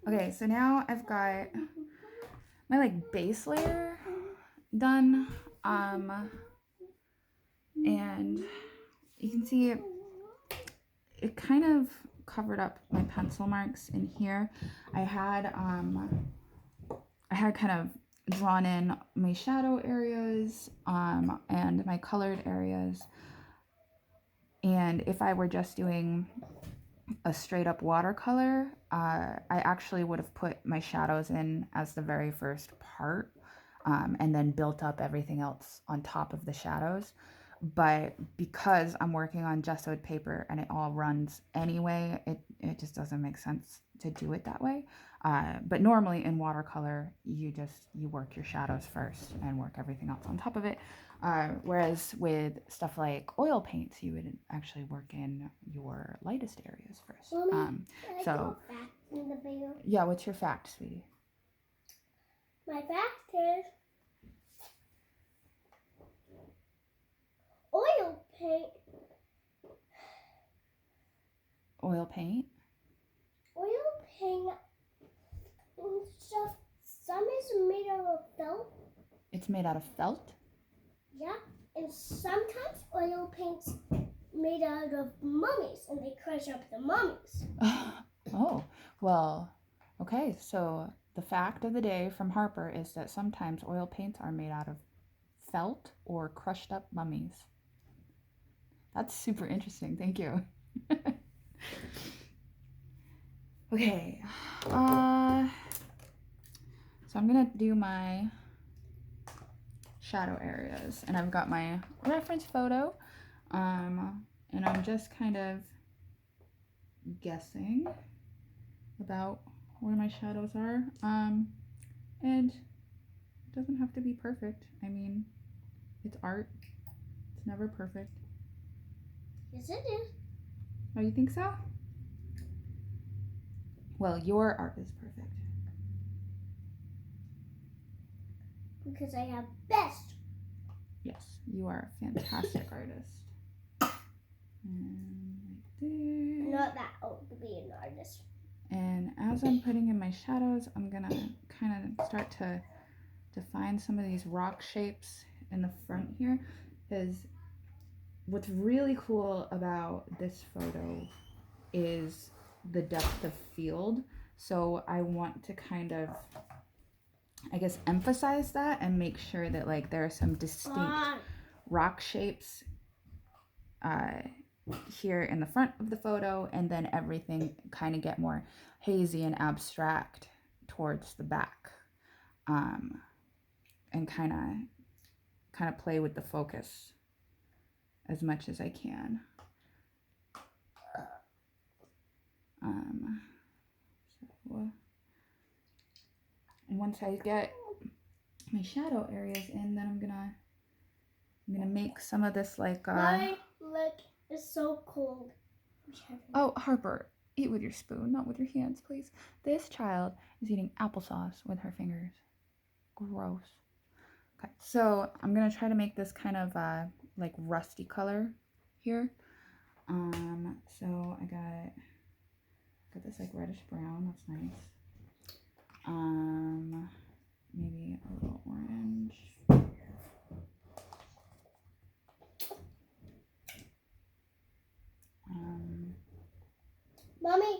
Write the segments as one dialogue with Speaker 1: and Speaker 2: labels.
Speaker 1: Okay, so now I've got my like base layer done. And you can see it kind of covered up my pencil marks in here. I had kind of drawn in my shadow areas and my colored areas. And if I were just doing a straight up watercolor, I actually would have put my shadows in as the very first part and then built up everything else on top of the shadows. But because I'm working on gessoed paper and it all runs anyway, it just doesn't make sense to do it that way. But normally in watercolor, you work your shadows first and work everything else on top of it. Whereas with stuff like oil paints, you would actually work in your lightest areas first.
Speaker 2: Mommy, so fact in the video?
Speaker 1: Yeah, what's your fact, sweetie?
Speaker 2: My fact is oil paint.
Speaker 1: Oil paint?
Speaker 2: Oil paint and stuff. Some is made out of felt.
Speaker 1: It's made out of felt?
Speaker 2: Yeah, and sometimes oil paint's made out of mummies, and they crush up the mummies.
Speaker 1: Oh, well, okay, so the fact of the day from Harper is that sometimes oil paints are made out of felt or crushed up mummies. That's super interesting. Thank you. Okay. So I'm going to do my shadow areas. And I've got my reference photo. And I'm just kind of guessing about where my shadows are. And it doesn't have to be perfect. I mean, it's art. It's never perfect.
Speaker 2: Yes, it is.
Speaker 1: Oh, you think so? Well, your art is perfect.
Speaker 2: Because I have best.
Speaker 1: Yes, you are a fantastic artist. And right there.
Speaker 2: Not that old to be an artist.
Speaker 1: And as I'm putting in my shadows, I'm gonna kind of start to define some of these rock shapes in the front here. Because what's really cool about this photo is the depth of field. So I want to kind of, I guess, emphasize that and make sure that like there are some distinct rock shapes here in the front of the photo, and then everything kind of get more hazy and abstract towards the back, and kind of play with the focus as much as I can. So and once I get my shadow areas in, then I'm gonna make some of this like
Speaker 2: my leg is so cold.
Speaker 1: Oh, Harper, eat with your spoon, not with your hands, please. This child is eating applesauce with her fingers. Gross. Okay, so I'm gonna try to make this kind of like rusty color here. So I got this like reddish brown. That's nice. Maybe a little orange.
Speaker 2: Mommy.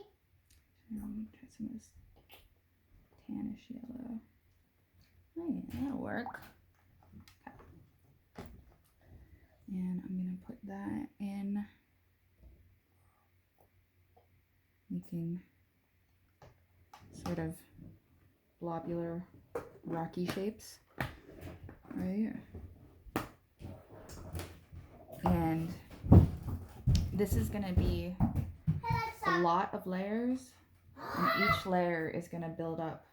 Speaker 1: Try some of this tannish yellow. Oh yeah, that'll work. Okay. And I'm gonna put that in, making sort of globular rocky shapes, right? And this is gonna be a lot of layers, and each layer is gonna build up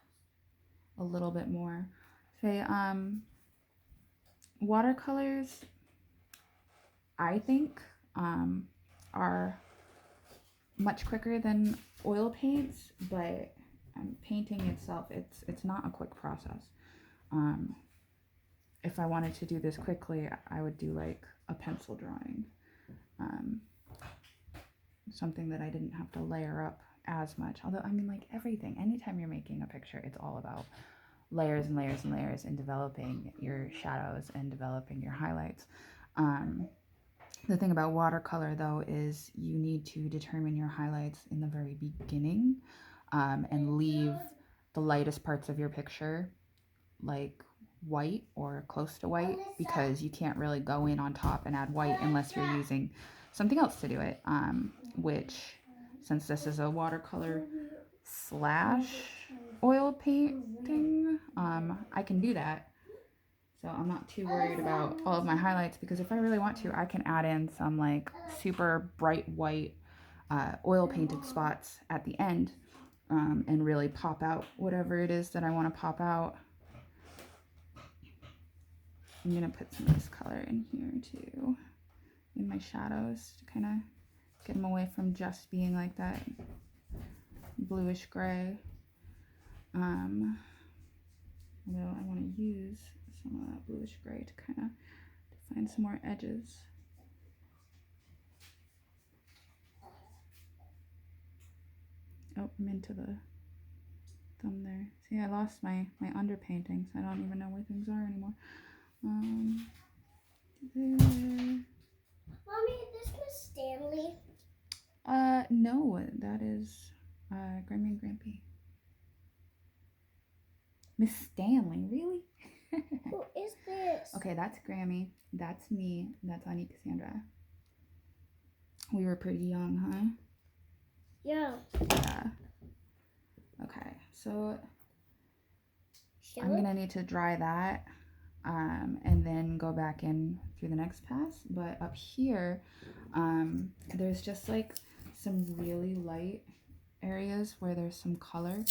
Speaker 1: a little bit more. Say, watercolors, I think, are much quicker than oil paints, but painting itself, it's not a quick process. If I wanted to do this quickly, I would do like a pencil drawing, something that I didn't have to layer up as much. Although, I mean, like everything, anytime you're making a picture, it's all about layers and layers and layers and developing your shadows and developing your highlights. The thing about watercolor, though, is you need to determine your highlights in the very beginning, and leave the lightest parts of your picture like white or close to white, because you can't really go in on top and add white unless you're using something else to do it, which, since this is a watercolor slash oil painting, I can do that. So I'm not too worried about all of my highlights, because if I really want to, I can add in some like super bright white oil painted spots at the end, and really pop out whatever it is that I want to pop out. I'm going to put some of this color in here too, in my shadows, to kind of get them away from just being like that bluish gray. Although I want to use some of that bluish gray to kind of define some more edges. Oh, I'm into the thumb there. See, I lost my underpainting, so I don't even know where things are anymore. There.
Speaker 2: Mommy, is this Miss Stanley?
Speaker 1: No, that is Grammy and Grampy. Miss Stanley, really?
Speaker 2: Who is this?
Speaker 1: Okay, that's Grammy. That's me. That's Auntie Cassandra. We were pretty young, huh?
Speaker 2: Yeah.
Speaker 1: Yeah. Okay, so I'm gonna need to dry that, and then go back in through the next pass. But up here, there's just like some really light areas where there's some color,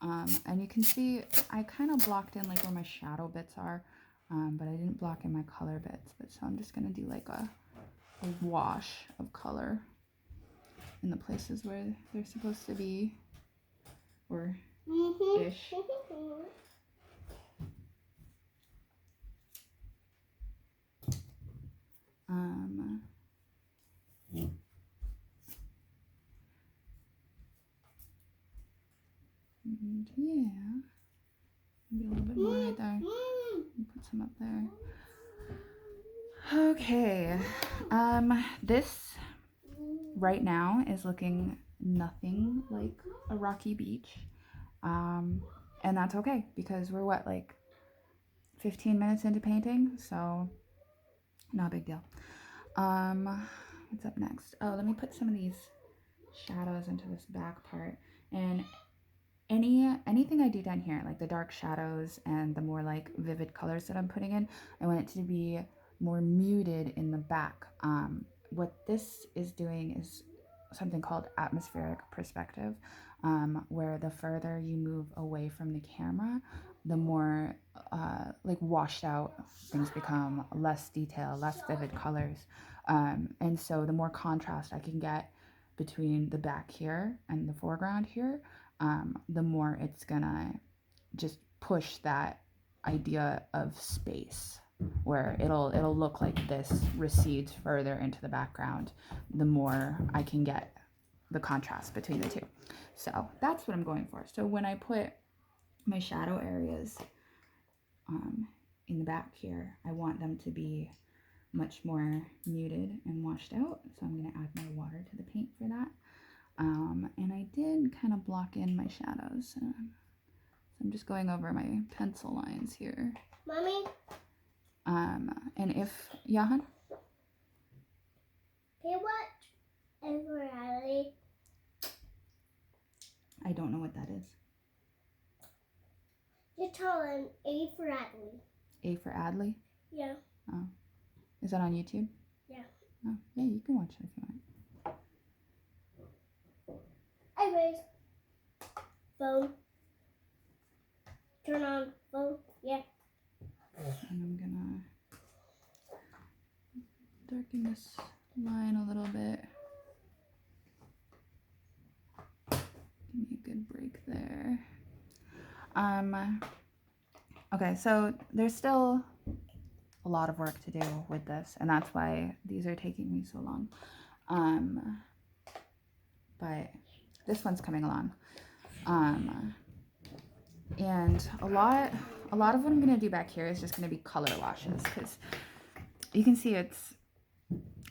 Speaker 1: and you can see I kind of blocked in like where my shadow bits are, but I didn't block in my color bits. But so I'm just gonna do like a wash of color in the places where they're supposed to be, or ish. And yeah, maybe a little bit more right there. Put some up there. Okay, this right now is looking nothing like a rocky beach, and that's okay, because we're what, like 15 minutes into painting, so not a big deal. What's up next? Oh, let me put some of these shadows into this back part, and anything I do down here, like the dark shadows and the more like vivid colors that I'm putting in, I want it to be more muted in the back. What this is doing is something called atmospheric perspective, where the further you move away from the camera, the more like washed out things become, less detail, less vivid colors, and so the more contrast I can get between the back here and the foreground here, the more it's gonna just push that idea of space, where it'll look like this recedes further into the background, the more I can get the contrast between the two. So that's what I'm going for. So when I put my shadow areas in the back here, I want them to be much more muted and washed out. So I'm going to add my water to the paint for that. And I did kind of block in my shadows. So I'm just going over my pencil lines here.
Speaker 2: Mommy?
Speaker 1: And if, yeah, hon?
Speaker 2: Hey, what? Everybody.
Speaker 1: I don't know what that is.
Speaker 2: You tell him A for Adley.
Speaker 1: A for Adley?
Speaker 2: Yeah.
Speaker 1: Oh. Is that on YouTube?
Speaker 2: Yeah.
Speaker 1: Oh, yeah, you can watch it if you want.
Speaker 2: Anyways. Phone. Turn on phone. Yeah.
Speaker 1: And I'm gonna darken this line a little bit. Give me a good break there. Okay, so there's still a lot of work to do with this, and that's why these are taking me so long. But this one's coming along. And a lot of what I'm going to do back here is just going to be color washes, because you can see it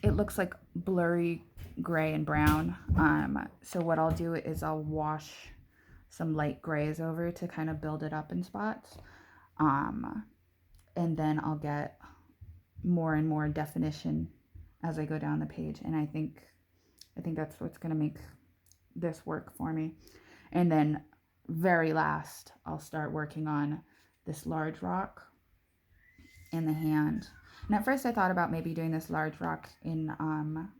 Speaker 1: looks like blurry gray and brown. So what I'll do is I'll wash some light grays over to kind of build it up in spots. And then I'll get more and more definition as I go down the page. And I think that's what's going to make this work for me. And then very last, I'll start working on this large rock in the hand. And at first I thought about maybe doing this large rock in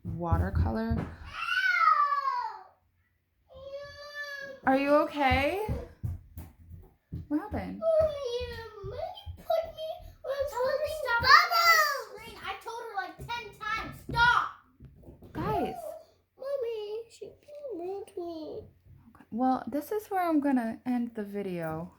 Speaker 1: watercolor. Are you okay? What happened?
Speaker 2: I told her like 10 times, stop!
Speaker 1: Guys.
Speaker 2: Mommy, she beat me.
Speaker 1: Well, this is where I'm gonna end the video.